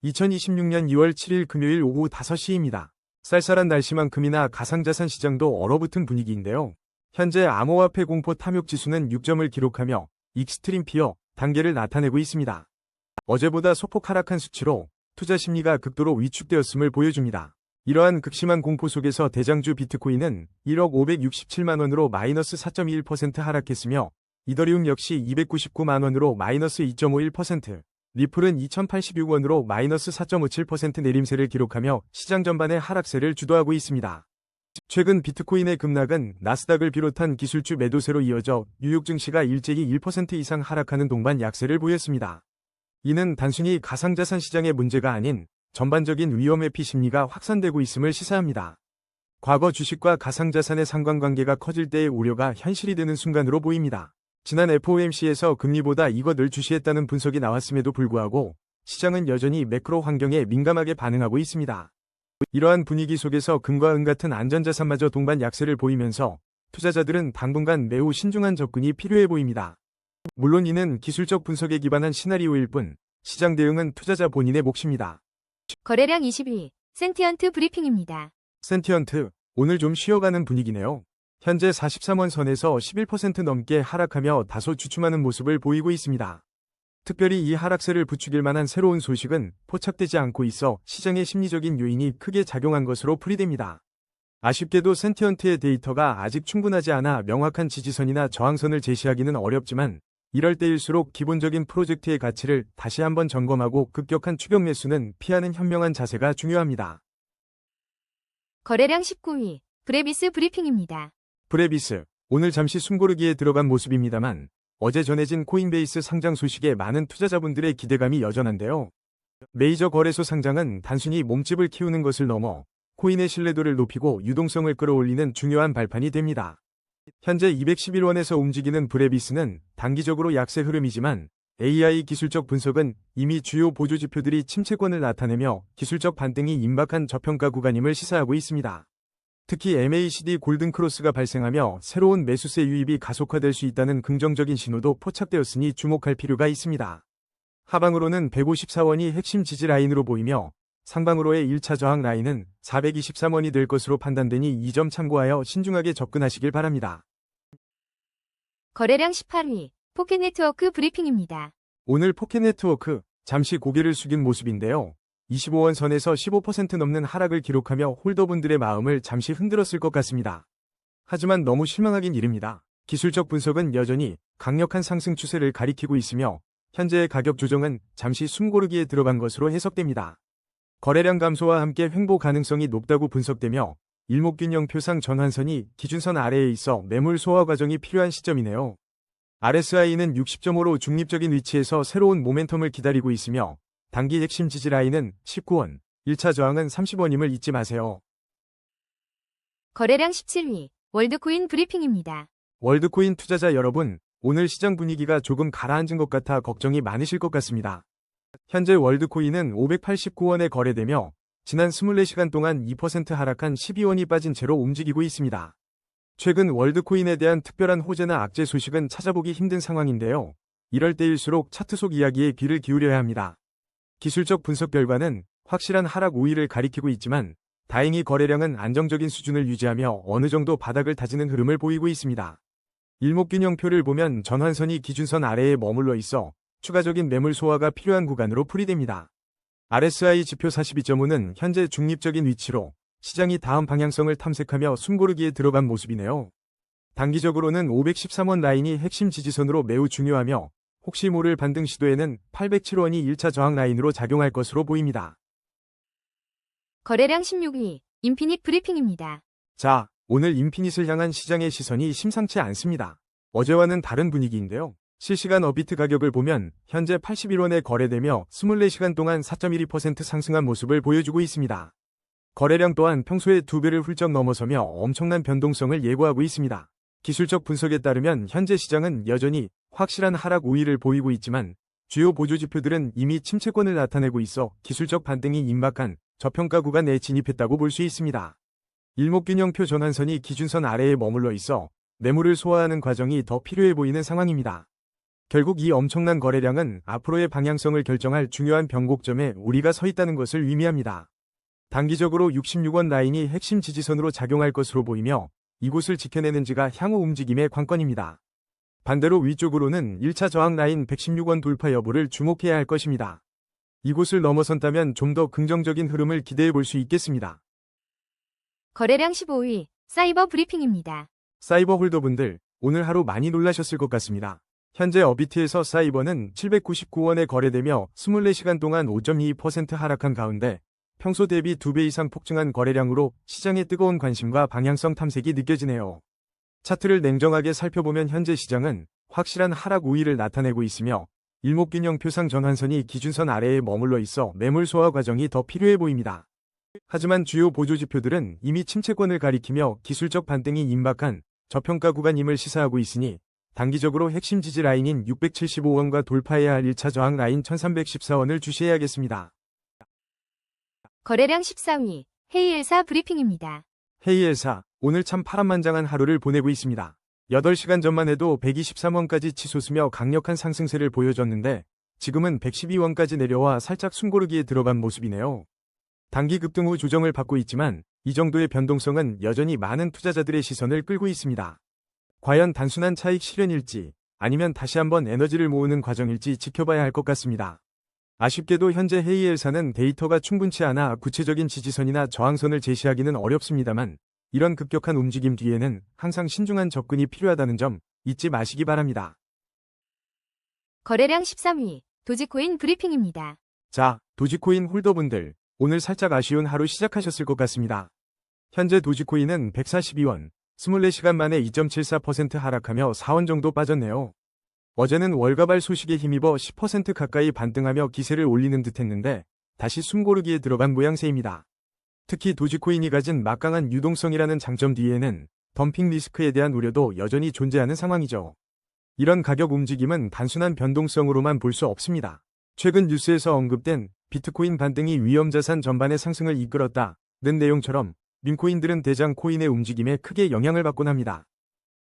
2026년 2월 7일 금요일 오후 5시입니다. 쌀쌀한 날씨만큼이나 가상자산 시장도 얼어붙은 분위기인데요. 현재 암호화폐 공포 탐욕 지수는 6점을 기록하며 익스트림 피어 단계를 나타내고 있습니다. 어제보다 소폭 하락한 수치로 투자 심리가 극도로 위축되었음을 보여줍니다. 이러한 극심한 공포 속에서 대장주 비트코인은 1억 567만 원으로 마이너스 4.21% 하락했으며 이더리움 역시 299만 원으로 마이너스 2.51%, 리플은 2086원으로 마이너스 4.57% 내림세를 기록하며 시장 전반의 하락세를 주도하고 있습니다. 최근 비트코인의 급락은 나스닥을 비롯한 기술주 매도세로 이어져 뉴욕 증시가 일제히 1% 이상 하락하는 동반 약세를 보였습니다. 이는 단순히 가상자산 시장의 문제가 아닌 전반적인 위험회피 심리가 확산되고 있음을 시사합니다. 과거 주식과 가상자산의 상관관계가 커질 때의 우려가 현실이 되는 순간으로 보입니다. 지난 FOMC에서 금리보다 이것을 주시했다는 분석이 나왔음에도 불구하고 시장은 여전히 매크로 환경에 민감하게 반응하고 있습니다. 이러한 분위기 속에서 금과 은 같은 안전자산마저 동반 약세를 보이면서 투자자들은 당분간 매우 신중한 접근이 필요해 보입니다. 물론 이는 기술적 분석에 기반한 시나리오일 뿐 시장 대응은 투자자 본인의 몫입니다. 거래량 22, 센티언트 브리핑입니다. 센티언트, 오늘 좀 쉬어가는 분위기네요. 현재 43원 선에서 11% 넘게 하락하며 다소 주춤하는 모습을 보이고 있습니다. 특별히 이 하락세를 부추길 만한 새로운 소식은 포착되지 않고 있어 시장의 심리적인 요인이 크게 작용한 것으로 풀이됩니다. 아쉽게도 센티언트의 데이터가 아직 충분하지 않아 명확한 지지선이나 저항선을 제시하기는 어렵지만 이럴 때일수록 기본적인 프로젝트의 가치를 다시 한번 점검하고 급격한 추격 매수는 피하는 현명한 자세가 중요합니다. 거래량 19위, 브레비스 브리핑입니다. 브레비스, 오늘 잠시 숨고르기에 들어간 모습입니다만 어제 전해진 코인베이스 상장 소식에 많은 투자자분들의 기대감이 여전한데요. 메이저 거래소 상장은 단순히 몸집을 키우는 것을 넘어 코인의 신뢰도를 높이고 유동성을 끌어올리는 중요한 발판이 됩니다. 현재 211원에서 움직이는 브레비스는 단기적으로 약세 흐름이지만 AI 기술적 분석은 이미 주요 보조 지표들이 침체권을 나타내며 기술적 반등이 임박한 저평가 구간임을 시사하고 있습니다. 특히 MACD 골든크로스가 발생하며 새로운 매수세 유입이 가속화될 수 있다는 긍정적인 신호도 포착되었으니 주목할 필요가 있습니다. 하방으로는 154원이 핵심 지지 라인으로 보이며 상방으로의 1차 저항 라인은 423원이 될 것으로 판단되니 이 점 참고하여 신중하게 접근하시길 바랍니다. 거래량 18위, 포켓네트워크 브리핑입니다. 오늘 포켓네트워크 잠시 고개를 숙인 모습인데요. 25원 선에서 15% 넘는 하락을 기록하며 홀더분들의 마음을 잠시 흔들었을 것 같습니다. 하지만 너무 실망하긴 이릅니다. 기술적 분석은 여전히 강력한 상승 추세를 가리키고 있으며 현재의 가격 조정은 잠시 숨고르기에 들어간 것으로 해석됩니다. 거래량 감소와 함께 횡보 가능성이 높다고 분석되며 일목균형표상 전환선이 기준선 아래에 있어 매물 소화 과정이 필요한 시점이네요. RSI는 60.5로 중립적인 위치에서 새로운 모멘텀을 기다리고 있으며 단기 핵심 지지 라인은 19원, 1차 저항은 30원임을 잊지 마세요. 거래량 17위, 월드코인 브리핑입니다. 월드코인 투자자 여러분, 오늘 시장 분위기가 조금 가라앉은 것 같아 걱정이 많으실 것 같습니다. 현재 월드코인은 589원에 거래되며 지난 24시간 동안 2% 하락한 12원이 빠진 채로 움직이고 있습니다. 최근 월드코인에 대한 특별한 호재나 악재 소식은 찾아보기 힘든 상황인데요. 이럴 때일수록 차트 속 이야기에 귀를 기울여야 합니다. 기술적 분석 결과는 확실한 하락 우위를 가리키고 있지만 다행히 거래량은 안정적인 수준을 유지하며 어느 정도 바닥을 다지는 흐름을 보이고 있습니다. 일목균형표를 보면 전환선이 기준선 아래에 머물러 있어 추가적인 매물 소화가 필요한 구간으로 풀이됩니다. RSI 지표 42.5는 현재 중립적인 위치로 시장이 다음 방향성을 탐색하며 숨고르기에 들어간 모습이네요. 단기적으로는 513원 라인이 핵심 지지선으로 매우 중요하며 혹시 모를 반등 시도에는 807원이 1차 저항 라인으로 작용할 것으로 보입니다. 거래량 16위, 인피닛 브리핑입니다. 자, 오늘 인피닛을 향한 시장의 시선이 심상치 않습니다. 어제와는 다른 분위기인데요. 실시간 업비트 가격을 보면 현재 81원에 거래되며 24시간 동안 4.12% 상승한 모습을 보여주고 있습니다. 거래량 또한 평소의 2배를 훌쩍 넘어서며 엄청난 변동성을 예고하고 있습니다. 기술적 분석에 따르면 현재 시장은 여전히 확실한 하락 우위를 보이고 있지만 주요 보조지표들은 이미 침체권을 나타내고 있어 기술적 반등이 임박한 저평가 구간에 진입했다고 볼 수 있습니다. 일목균형표 전환선이 기준선 아래에 머물러 있어 매물을 소화하는 과정이 더 필요해 보이는 상황입니다. 결국 이 엄청난 거래량은 앞으로의 방향성을 결정할 중요한 변곡점에 우리가 서 있다는 것을 의미합니다. 단기적으로 66원 라인이 핵심 지지선으로 작용할 것으로 보이며 이곳을 지켜내는지가 향후 움직임의 관건입니다. 반대로 위쪽으로는 1차 저항 라인 116원 돌파 여부를 주목해야 할 것입니다. 이곳을 넘어선다면 좀 더 긍정적인 흐름을 기대해 볼 수 있겠습니다. 거래량 15위, 사이버 브리핑입니다. 사이버 홀더분들, 오늘 하루 많이 놀라셨을 것 같습니다. 현재 어비트에서 사이버는 799원에 거래되며 24시간 동안 5.22% 하락한 가운데 평소 대비 2배 이상 폭증한 거래량으로 시장의 뜨거운 관심과 방향성 탐색이 느껴지네요. 차트를 냉정하게 살펴보면 현재 시장은 확실한 하락 우위를 나타내고 있으며 일목균형 표상 전환선이 기준선 아래에 머물러 있어 매물 소화 과정이 더 필요해 보입니다. 하지만 주요 보조지표들은 이미 침체권을 가리키며 기술적 반등이 임박한 저평가 구간임을 시사하고 있으니 단기적으로 핵심 지지 라인인 675원과 돌파해야 할 1차 저항 라인 1314원을 주시해야겠습니다. 거래량 14위, 헤이엘사 브리핑입니다. 헤이엘사, 오늘 참 파란만장한 하루를 보내고 있습니다. 8시간 전만 해도 123원까지 치솟으며 강력한 상승세를 보여줬는데 지금은 112원까지 내려와 살짝 숨고르기에 들어간 모습이네요. 단기 급등 후 조정을 받고 있지만 이 정도의 변동성은 여전히 많은 투자자들의 시선을 끌고 있습니다. 과연 단순한 차익 실현일지 아니면 다시 한번 에너지를 모으는 과정일지 지켜봐야 할 것 같습니다. 아쉽게도 현재 헤이엘사는 데이터가 충분치 않아 구체적인 지지선이나 저항선을 제시하기는 어렵습니다만 이런 급격한 움직임 뒤에는 항상 신중한 접근이 필요하다는 점 잊지 마시기 바랍니다. 거래량 13위, 도지코인 브리핑입니다. 자, 도지코인 홀더분들, 오늘 살짝 아쉬운 하루 시작하셨을 것 같습니다. 현재 도지코인은 142원, 24시간 만에 2.74% 하락하며 4원 정도 빠졌네요. 어제는 월가발 소식에 힘입어 10% 가까이 반등하며 기세를 올리는 듯 했는데 다시 숨고르기에 들어간 모양새입니다. 특히 도지코인이 가진 막강한 유동성이라는 장점 뒤에는 덤핑 리스크에 대한 우려도 여전히 존재하는 상황이죠. 이런 가격 움직임은 단순한 변동성으로만 볼 수 없습니다. 최근 뉴스에서 언급된 비트코인 반등이 위험자산 전반의 상승을 이끌었다는 내용처럼 밈코인들은 대장 코인의 움직임에 크게 영향을 받곤 합니다.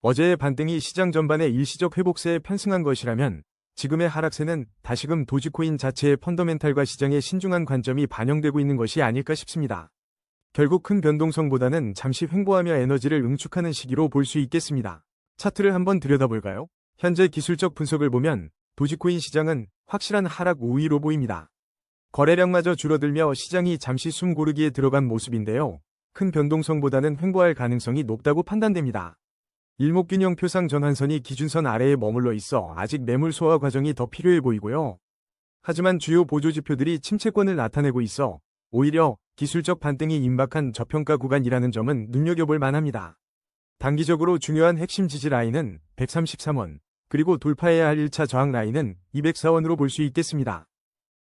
어제의 반등이 시장 전반의 일시적 회복세에 편승한 것이라면 지금의 하락세는 다시금 도지코인 자체의 펀더멘탈과 시장의 신중한 관점이 반영되고 있는 것이 아닐까 싶습니다. 결국 큰 변동성보다는 잠시 횡보하며 에너지를 응축하는 시기로 볼 수 있겠습니다. 차트를 한번 들여다볼까요? 현재 기술적 분석을 보면 도지코인 시장은 확실한 하락 우위로 보입니다. 거래량마저 줄어들며 시장이 잠시 숨 고르기에 들어간 모습인데요. 큰 변동성보다는 횡보할 가능성이 높다고 판단됩니다. 일목균형 표상 전환선이 기준선 아래에 머물러 있어 아직 매물 소화 과정이 더 필요해 보이고요. 하지만 주요 보조지표들이 침체권을 나타내고 있어 오히려 기술적 반등이 임박한 저평가 구간이라는 점은 눈여겨볼 만합니다. 단기적으로 중요한 핵심 지지 라인은 133원, 그리고 돌파해야 할 1차 저항 라인은 204원으로 볼 수 있겠습니다.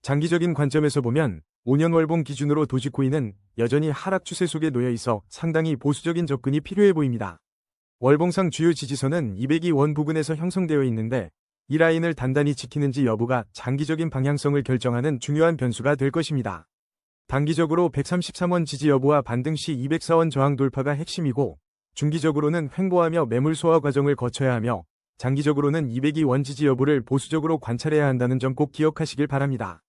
장기적인 관점에서 보면 5년 월봉 기준으로 도지코인은 여전히 하락 추세 속에 놓여 있어 상당히 보수적인 접근이 필요해 보입니다. 월봉상 주요 지지선은 202원 부근에서 형성되어 있는데 이 라인을 단단히 지키는지 여부가 장기적인 방향성을 결정하는 중요한 변수가 될 것입니다. 단기적으로 133원 지지 여부와 반등 시 204원 저항 돌파가 핵심이고 중기적으로는 횡보하며 매물 소화 과정을 거쳐야 하며 장기적으로는 202원 지지 여부를 보수적으로 관찰해야 한다는 점 꼭 기억하시길 바랍니다.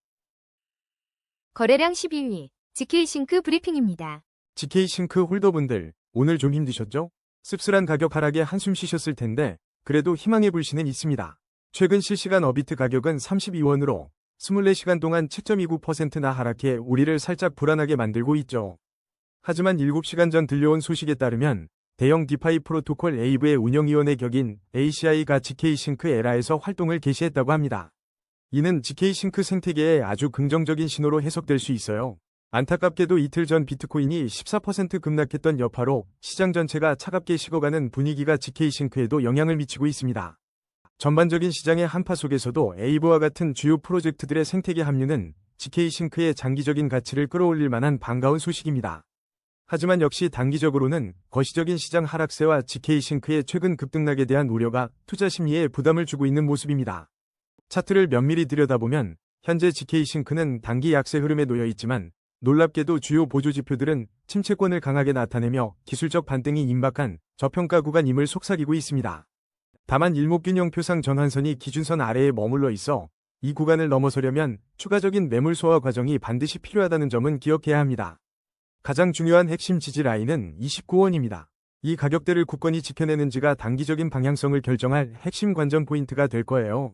거래량 12위, GK싱크 브리핑입니다. GK싱크 홀더분들, 오늘 좀 힘드셨죠? 씁쓸한 가격 하락에 한숨 쉬셨을 텐데 그래도 희망의 불씨는 있습니다. 최근 실시간 어비트 가격은 32원으로 24시간 동안 7.29%나 하락해 우리를 살짝 불안하게 만들고 있죠. 하지만 7시간 전 들려온 소식에 따르면 대형 디파이 프로토콜 에이브의 운영위원회 격인 ACI가 GK싱크 에라에서 활동을 개시했다고 합니다. 이는 GK싱크 생태계에 아주 긍정적인 신호로 해석될 수 있어요. 안타깝게도 이틀 전 비트코인이 14% 급락했던 여파로 시장 전체가 차갑게 식어가는 분위기가 GK싱크에도 영향을 미치고 있습니다. 전반적인 시장의 한파 속에서도 에이브와 같은 주요 프로젝트들의 생태계 합류는 GK싱크의 장기적인 가치를 끌어올릴 만한 반가운 소식입니다. 하지만 역시 단기적으로는 거시적인 시장 하락세와 GK싱크의 최근 급등락에 대한 우려가 투자 심리에 부담을 주고 있는 모습입니다. 차트를 면밀히 들여다보면 현재 GK싱크는 단기 약세 흐름에 놓여 있지만 놀랍게도 주요 보조지표들은 침체권을 강하게 나타내며 기술적 반등이 임박한 저평가 구간임을 속삭이고 있습니다. 다만 일목균형 표상 전환선이 기준선 아래에 머물러 있어 이 구간을 넘어서려면 추가적인 매물 소화 과정이 반드시 필요하다는 점은 기억해야 합니다. 가장 중요한 핵심 지지 라인은 29원입니다. 이 가격대를 굳건히 지켜내는지가 단기적인 방향성을 결정할 핵심 관전 포인트가 될 거예요.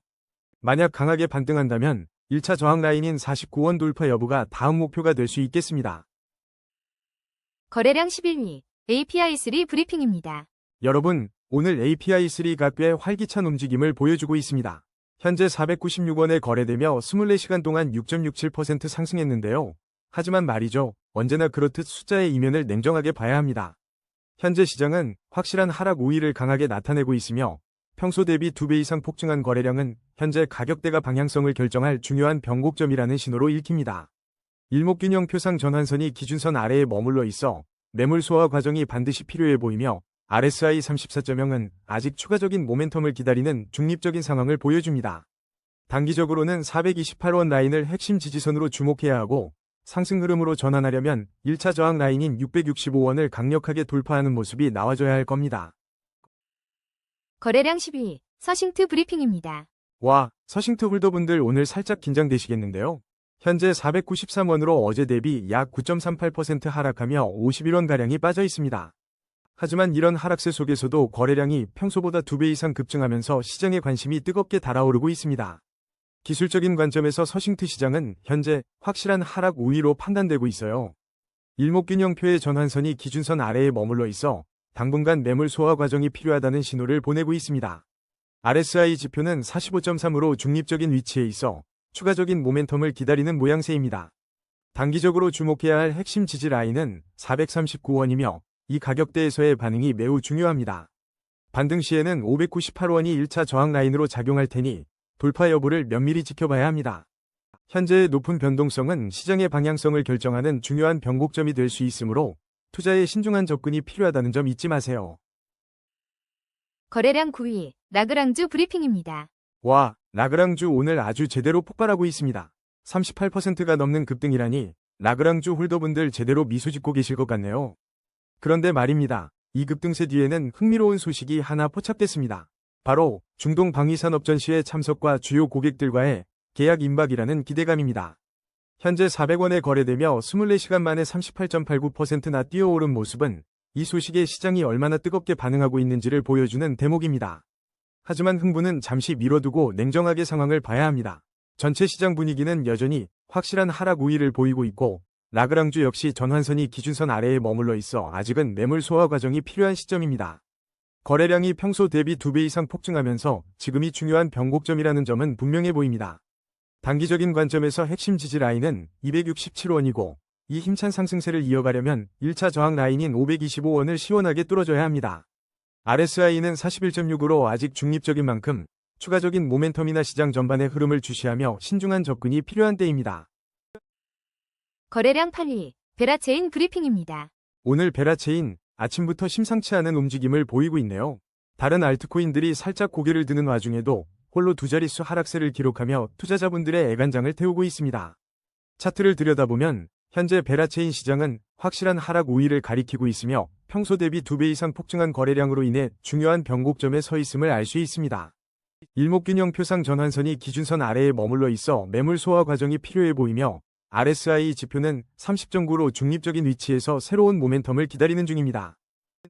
만약 강하게 반등한다면 1차 저항 라인인 49원 돌파 여부가 다음 목표가 될 수 있겠습니다. 거래량 11위, API3 브리핑입니다. 여러분, 오늘 API3가 꽤 활기찬 움직임을 보여주고 있습니다. 현재 496원에 거래되며 24시간 동안 6.67% 상승했는데요. 하지만 말이죠, 언제나 그렇듯 숫자의 이면을 냉정하게 봐야 합니다. 현재 시장은 확실한 하락 우위를 강하게 나타내고 있으며 평소 대비 2배 이상 폭증한 거래량은 현재 가격대가 방향성을 결정할 중요한 변곡점이라는 신호로 읽힙니다. 일목균형 표상 전환선이 기준선 아래에 머물러 있어 매물 소화 과정이 반드시 필요해 보이며 RSI 34.0은 아직 추가적인 모멘텀을 기다리는 중립적인 상황을 보여줍니다. 단기적으로는 428원 라인을 핵심 지지선으로 주목해야 하고 상승 흐름으로 전환하려면 1차 저항 라인인 665원을 강력하게 돌파하는 모습이 나와줘야 할 겁니다. 거래량 12위, 서싱트 브리핑입니다. 와, 서싱트 홀더분들 오늘 살짝 긴장되시겠는데요. 현재 493원으로 어제 대비 약 9.38% 하락하며 51원가량이 빠져 있습니다. 하지만 이런 하락세 속에서도 거래량이 평소보다 2배 이상 급증하면서 시장의 관심이 뜨겁게 달아오르고 있습니다. 기술적인 관점에서 서싱트 시장은 현재 확실한 하락 우위로 판단되고 있어요. 일목균형표의 전환선이 기준선 아래에 머물러 있어 당분간 매물 소화 과정이 필요하다는 신호를 보내고 있습니다. RSI 지표는 45.3으로 중립적인 위치에 있어 추가적인 모멘텀을 기다리는 모양새입니다. 단기적으로 주목해야 할 핵심 지지 라인은 439원이며 이 가격대에서의 반응이 매우 중요합니다. 반등 시에는 598원이 1차 저항 라인으로 작용할 테니 돌파 여부를 면밀히 지켜봐야 합니다. 현재의 높은 변동성은 시장의 방향성을 결정하는 중요한 변곡점이 될 수 있으므로 투자에 신중한 접근이 필요하다는 점 잊지 마세요. 거래량 9위, 라그랑주 브리핑입니다. 와, 라그랑주 오늘 아주 제대로 폭발하고 있습니다. 38%가 넘는 급등이라니 라그랑주 홀더분들 제대로 미소 짓고 계실 것 같네요. 그런데 말입니다. 이 급등세 뒤에는 흥미로운 소식이 하나 포착됐습니다. 바로 중동 방위산업 전시회 참석과 주요 고객들과의 계약 임박이라는 기대감입니다. 현재 400원에 거래되며 24시간 만에 38.89%나 뛰어오른 모습은 이 소식에 시장이 얼마나 뜨겁게 반응하고 있는지를 보여주는 대목입니다. 하지만 흥분은 잠시 미뤄두고 냉정하게 상황을 봐야 합니다. 전체 시장 분위기는 여전히 확실한 하락 우위를 보이고 있고 라그랑주 역시 전환선이 기준선 아래에 머물러 있어 아직은 매물 소화 과정이 필요한 시점입니다. 거래량이 평소 대비 2배 이상 폭증하면서 지금이 중요한 변곡점이라는 점은 분명해 보입니다. 단기적인 관점에서 핵심 지지 라인은 267원이고 이 힘찬 상승세를 이어가려면 1차 저항 라인인 525원을 시원하게 뚫어줘야 합니다. RSI는 41.6으로 아직 중립적인 만큼 추가적인 모멘텀이나 시장 전반의 흐름을 주시하며 신중한 접근이 필요한 때입니다. 거래량 8위, 베라체인 브리핑입니다. 오늘 베라체인 아침부터 심상치 않은 움직임을 보이고 있네요. 다른 알트코인들이 살짝 고개를 드는 와중에도 홀로 두 자릿수 하락세를 기록하며 투자자분들의 애간장을 태우고 있습니다. 차트를 들여다보면 현재 베라체인 시장은 확실한 하락 우위를 가리키고 있으며 평소 대비 2배 이상 폭증한 거래량으로 인해 중요한 변곡점에 서 있음을 알 수 있습니다. 일목균형 표상 전환선이 기준선 아래에 머물러 있어 매물 소화 과정이 필요해 보이며 RSI 지표는 30.9로 중립적인 위치에서 새로운 모멘텀을 기다리는 중입니다.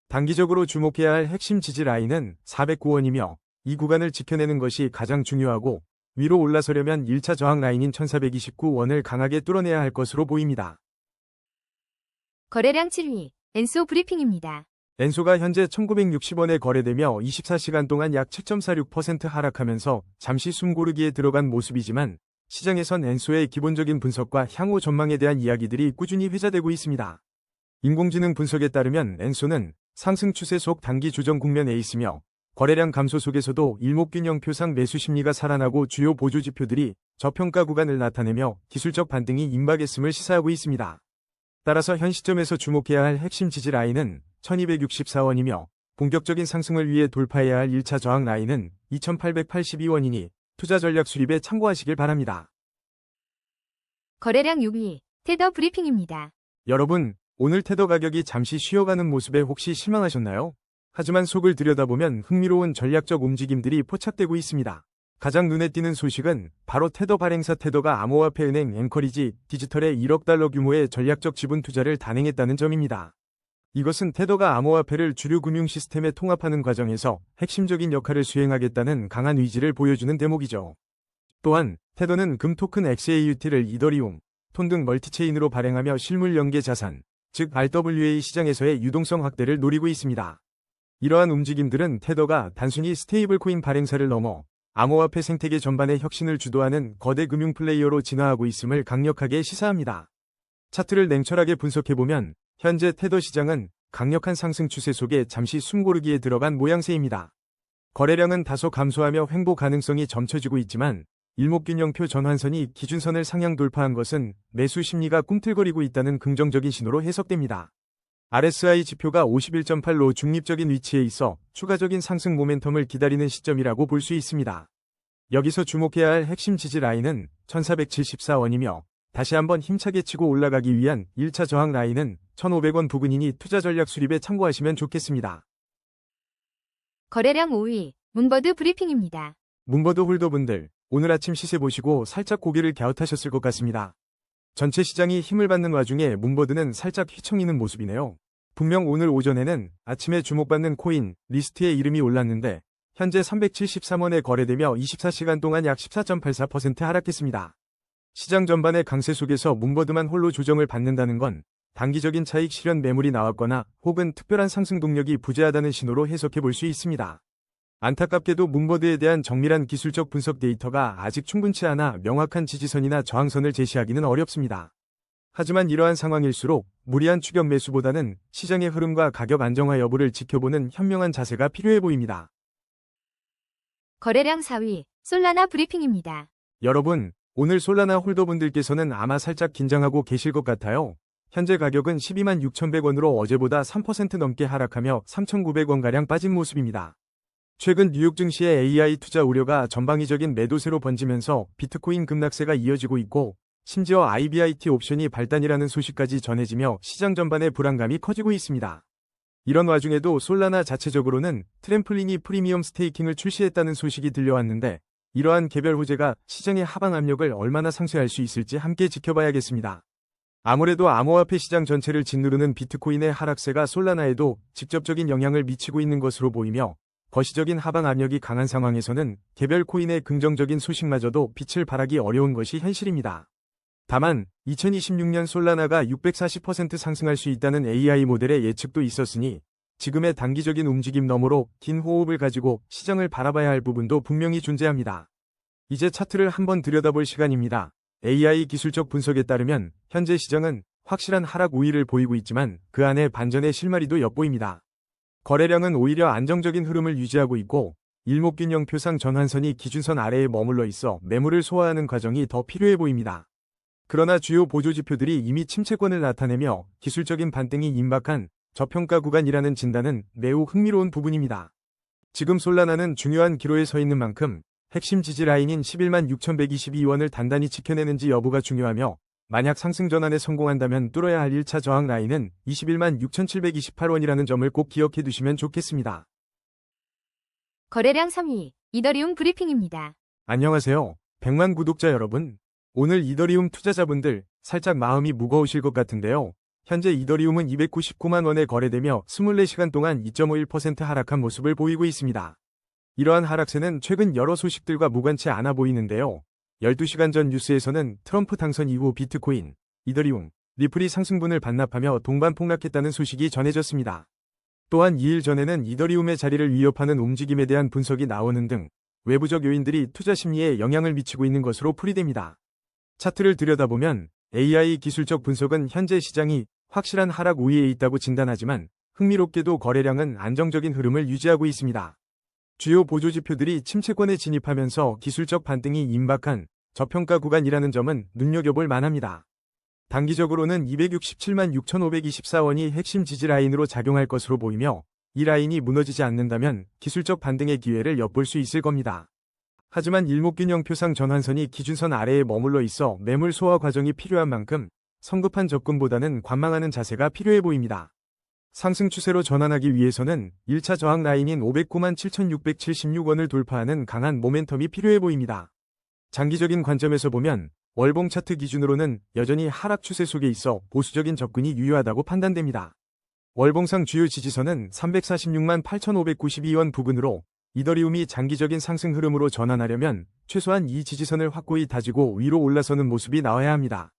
단기적으로 주목해야 할 핵심 지지 라인은 409원이며 이 구간을 지켜내는 것이 가장 중요하고 위로 올라서려면 1차 저항 라인인 1429원을 강하게 뚫어내야 할 것으로 보입니다. 거래량 7위, 엔소 브리핑입니다. 엔소가 현재 1960원에 거래되며 24시간 동안 약 7.46% 하락하면서 잠시 숨고르기에 들어간 모습이지만 시장에선 엔소의 기본적인 분석과 향후 전망에 대한 이야기들이 꾸준히 회자되고 있습니다. 인공지능 분석에 따르면 엔소는 상승 추세 속 단기 조정 국면에 있으며 거래량 감소 속에서도 일목균형 표상 매수 심리가 살아나고 주요 보조 지표들이 저평가 구간을 나타내며 기술적 반등이 임박했음을 시사하고 있습니다. 따라서 현 시점에서 주목해야 할 핵심 지지 라인은 1264원이며 본격적인 상승을 위해 돌파해야 할 1차 저항 라인은 2882원이니 투자 전략 수립에 참고하시길 바랍니다. 거래량 6위, 테더 브리핑입니다. 여러분, 오늘 테더 가격이 잠시 쉬어가는 모습에 혹시 실망하셨나요? 하지만 속을 들여다보면 흥미로운 전략적 움직임들이 포착되고 있습니다. 가장 눈에 띄는 소식은 바로 테더 발행사 테더가 암호화폐 은행 앵커리지 디지털에 1억 달러 규모의 전략적 지분 투자를 단행했다는 점입니다. 이것은 테더가 암호화폐를 주류 금융 시스템에 통합하는 과정에서 핵심적인 역할을 수행하겠다는 강한 의지를 보여주는 대목이죠. 또한 테더는 금 토큰 XAUT를 이더리움, 톤 등 멀티체인으로 발행하며 실물 연계 자산, 즉 RWA 시장에서의 유동성 확대를 노리고 있습니다. 이러한 움직임들은 테더가 단순히 스테이블 코인 발행사를 넘어 암호화폐 생태계 전반의 혁신을 주도하는 거대 금융 플레이어로 진화하고 있음을 강력하게 시사합니다. 차트를 냉철하게 분석해보면 현재 테더 시장은 강력한 상승 추세 속에 잠시 숨고르기에 들어간 모양새입니다. 거래량은 다소 감소하며 횡보 가능성이 점쳐지고 있지만 일목균형표 전환선이 기준선을 상향 돌파한 것은 매수 심리가 꿈틀거리고 있다는 긍정적인 신호로 해석됩니다. RSI 지표가 51.8로 중립적인 위치에 있어 추가적인 상승 모멘텀을 기다리는 시점이라고 볼 수 있습니다. 여기서 주목해야 할 핵심 지지 라인은 1474원이며 다시 한번 힘차게 치고 올라가기 위한 1차 저항 라인은 1500원 부근이니 투자 전략 수립에 참고하시면 좋겠습니다. 거래량 5위, 문버드 브리핑입니다. 문버드 홀더분들, 오늘 아침 시세 보시고 살짝 고개를 갸웃하셨을 것 같습니다. 전체 시장이 힘을 받는 와중에 문버드는 살짝 휘청이는 모습이네요. 분명 오늘 오전에는 아침에 주목받는 코인, 리스트의 이름이 올랐는데 현재 373원에 거래되며 24시간 동안 약 14.84% 하락했습니다. 시장 전반의 강세 속에서 문버드만 홀로 조정을 받는다는 건 단기적인 차익 실현 매물이 나왔거나 혹은 특별한 상승 동력이 부재하다는 신호로 해석해 볼 수 있습니다. 안타깝게도 문버드에 대한 정밀한 기술적 분석 데이터가 아직 충분치 않아 명확한 지지선이나 저항선을 제시하기는 어렵습니다. 하지만 이러한 상황일수록 무리한 추격 매수보다는 시장의 흐름과 가격 안정화 여부를 지켜보는 현명한 자세가 필요해 보입니다. 거래량 4위, 솔라나 브리핑입니다. 여러분, 오늘 솔라나 홀더분들께서는 아마 살짝 긴장하고 계실 것 같아요. 현재 가격은 12만 6,100원으로 어제보다 3% 넘게 하락하며 3,900원가량 빠진 모습입니다. 최근 뉴욕 증시의 AI 투자 우려가 전방위적인 매도세로 번지면서 비트코인 급락세가 이어지고 있고 심지어 IBIT 옵션이 발단이라는 소식까지 전해지며 시장 전반의 불안감이 커지고 있습니다. 이런 와중에도 솔라나 자체적으로는 트램플린이 프리미엄 스테이킹을 출시했다는 소식이 들려왔는데 이러한 개별 호재가 시장의 하방 압력을 얼마나 상쇄할 수 있을지 함께 지켜봐야겠습니다. 아무래도 암호화폐 시장 전체를 짓누르는 비트코인의 하락세가 솔라나에도 직접적인 영향을 미치고 있는 것으로 보이며 거시적인 하방 압력이 강한 상황에서는 개별 코인의 긍정적인 소식마저도 빛을 발하기 어려운 것이 현실입니다. 다만 2026년 솔라나가 640% 상승할 수 있다는 AI 모델의 예측도 있었으니 지금의 단기적인 움직임 너머로 긴 호흡을 가지고 시장을 바라봐야 할 부분도 분명히 존재합니다. 이제 차트를 한번 들여다볼 시간입니다. AI 기술적 분석에 따르면 현재 시장은 확실한 하락 우위를 보이고 있지만 그 안에 반전의 실마리도 엿보입니다. 거래량은 오히려 안정적인 흐름을 유지하고 있고 일목균형표상 전환선이 기준선 아래에 머물러 있어 매물을 소화하는 과정이 더 필요해 보입니다. 그러나 주요 보조지표들이 이미 침체권을 나타내며 기술적인 반등이 임박한 저평가 구간이라는 진단은 매우 흥미로운 부분입니다. 지금 솔라나는 중요한 기로에 서 있는 만큼 핵심 지지 라인인 11만 6,122원을 단단히 지켜내는지 여부가 중요하며 만약 상승 전환에 성공한다면 뚫어야 할 1차 저항 라인은 21만 6,728원이라는 점을 꼭 기억해 두시면 좋겠습니다. 거래량 3위, 이더리움 브리핑입니다. 안녕하세요. 100만 구독자 여러분. 오늘 이더리움 투자자분들 살짝 마음이 무거우실 것 같은데요. 현재 이더리움은 299만 원에 거래되며 24시간 동안 2.51% 하락한 모습을 보이고 있습니다. 이러한 하락세는 최근 여러 소식들과 무관치 않아 보이는데요. 12시간 전 뉴스에서는 트럼프 당선 이후 비트코인, 이더리움, 리플이 상승분을 반납하며 동반 폭락했다는 소식이 전해졌습니다. 또한 2일 전에는 이더리움의 자리를 위협하는 움직임에 대한 분석이 나오는 등 외부적 요인들이 투자 심리에 영향을 미치고 있는 것으로 풀이됩니다. 차트를 들여다보면 AI 기술적 분석은 현재 시장이 확실한 하락 우위에 있다고 진단하지만 흥미롭게도 거래량은 안정적인 흐름을 유지하고 있습니다. 주요 보조지표들이 침체권에 진입하면서 기술적 반등이 임박한 저평가 구간이라는 점은 눈여겨볼 만합니다. 단기적으로는 267만 6,524원이 핵심 지지 라인으로 작용할 것으로 보이며 이 라인이 무너지지 않는다면 기술적 반등의 기회를 엿볼 수 있을 겁니다. 하지만 일목균형표상 전환선이 기준선 아래에 머물러 있어 매물 소화 과정이 필요한 만큼 성급한 접근보다는 관망하는 자세가 필요해 보입니다. 상승 추세로 전환하기 위해서는 1차 저항 라인인 509만 7,676원을 돌파하는 강한 모멘텀이 필요해 보입니다. 장기적인 관점에서 보면 월봉 차트 기준으로는 여전히 하락 추세 속에 있어 보수적인 접근이 유효하다고 판단됩니다. 월봉상 주요 지지선은 346만 8,592원 부근으로 이더리움이 장기적인 상승 흐름으로 전환하려면 최소한 이 지지선을 확고히 다지고 위로 올라서는 모습이 나와야 합니다.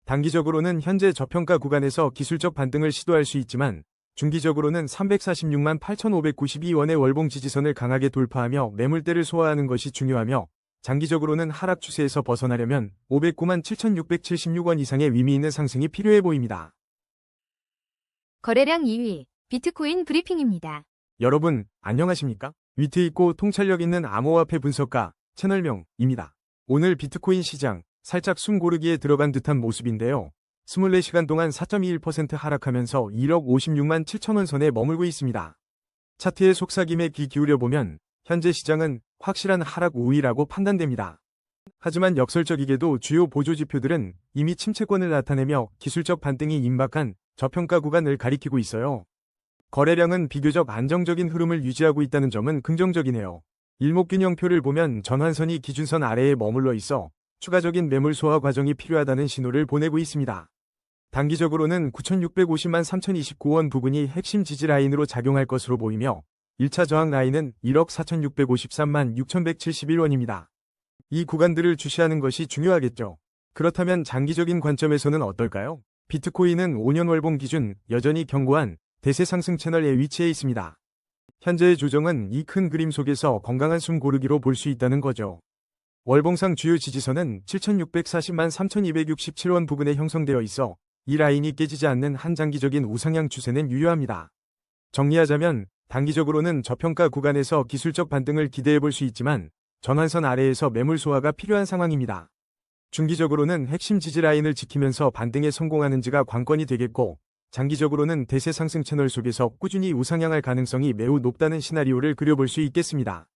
단기적으로는 현재 저평가 구간에서 기술적 반등을 시도할 수 있지만 중기적으로는 346만 8,592원의 월봉 지지선을 강하게 돌파하며 매물대를 소화하는 것이 중요하며 장기적으로는 하락 추세에서 벗어나려면 509만 7,676원 이상의 의미 있는 상승이 필요해 보입니다. 거래량 2위, 비트코인 브리핑입니다. 여러분, 안녕하십니까? 위트 있고 통찰력 있는 암호화폐 분석가 채널명입니다. 오늘 비트코인 시장 살짝 숨 고르기에 들어간 듯한 모습인데요. 24시간 동안 4.21% 하락하면서 1억 56만 7천원 선에 머물고 있습니다. 차트의 속삭임에 귀 기울여보면 현재 시장은 확실한 하락 우위라고 판단됩니다. 하지만 역설적이게도 주요 보조지표들은 이미 침체권을 나타내며 기술적 반등이 임박한 저평가 구간을 가리키고 있어요. 거래량은 비교적 안정적인 흐름을 유지하고 있다는 점은 긍정적이네요. 일목균형표를 보면 전환선이 기준선 아래에 머물러 있어 추가적인 매물 소화 과정이 필요하다는 신호를 보내고 있습니다. 단기적으로는 9,650만 3,029원 부근이 핵심 지지 라인으로 작용할 것으로 보이며 1차 저항 라인은 1억 4,653만 6,171원입니다. 이 구간들을 주시하는 것이 중요하겠죠. 그렇다면 장기적인 관점에서는 어떨까요? 비트코인은 5년 월봉 기준 여전히 견고한 대세 상승 채널에 위치해 있습니다. 현재의 조정은 이 큰 그림 속에서 건강한 숨 고르기로 볼 수 있다는 거죠. 월봉상 주요 지지선은 7,640만 3,267원 부근에 형성되어 있어 이 라인이 깨지지 않는 한 장기적인 우상향 추세는 유효합니다. 정리하자면 단기적으로는 저평가 구간에서 기술적 반등을 기대해 볼 수 있지만 전환선 아래에서 매물 소화가 필요한 상황입니다. 중기적으로는 핵심 지지 라인을 지키면서 반등에 성공하는지가 관건이 되겠고 장기적으로는 대세 상승 채널 속에서 꾸준히 우상향할 가능성이 매우 높다는 시나리오를 그려볼 수 있겠습니다.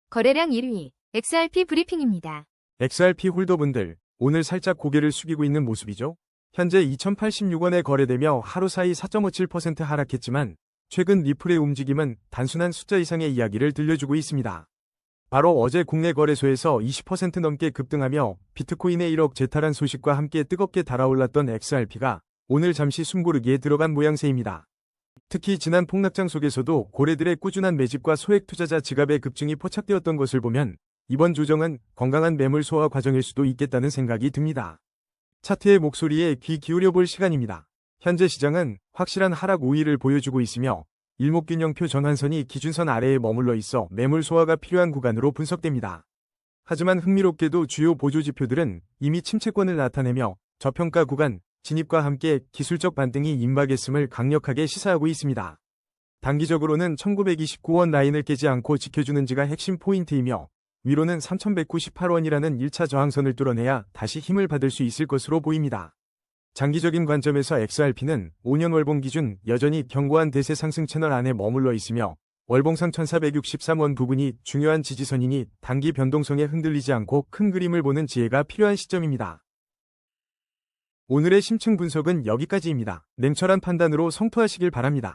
거래량 1위, XRP 브리핑입니다. XRP 홀더분들, 오늘 살짝 고개를 숙이고 있는 모습이죠. 현재 2,086원에 거래되며 하루 사이 4.57% 하락했지만 최근 리플의 움직임은 단순한 숫자 이상의 이야기를 들려주고 있습니다. 바로 어제 국내 거래소에서 20% 넘게 급등하며 비트코인의 1억 재탈한 소식과 함께 뜨겁게 달아올랐던 XRP가 오늘 잠시 숨고르기에 들어간 모양새입니다. 특히 지난 폭락장 속에서도 고래들의 꾸준한 매집과 소액 투자자 지갑의 급증이 포착되었던 것을 보면 이번 조정은 건강한 매물 소화 과정일 수도 있겠다는 생각이 듭니다. 차트의 목소리에 귀 기울여볼 시간입니다. 현재 시장은 확실한 하락 우위를 보여주고 있으며 일목균형표 전환선이 기준선 아래에 머물러 있어 매물 소화가 필요한 구간으로 분석됩니다. 하지만 흥미롭게도 주요 보조지표들은 이미 침체권을 나타내며 저평가 구간 진입과 함께 기술적 반등이 임박했음을 강력하게 시사하고 있습니다. 단기적으로는 1929원 라인을 깨지 않고 지켜주는지가 핵심 포인트이며 위로는 3,198원이라는 1차 저항선을 뚫어내야 다시 힘을 받을 수 있을 것으로 보입니다. 장기적인 관점에서 XRP는 5년 월봉 기준 여전히 견고한 대세 상승 채널 안에 머물러 있으며 월봉상 1,463원 부근이 중요한 지지선이니 단기 변동성에 흔들리지 않고 큰 그림을 보는 지혜가 필요한 시점입니다. 오늘의 심층 분석은 여기까지입니다. 냉철한 판단으로 성토하시길 바랍니다.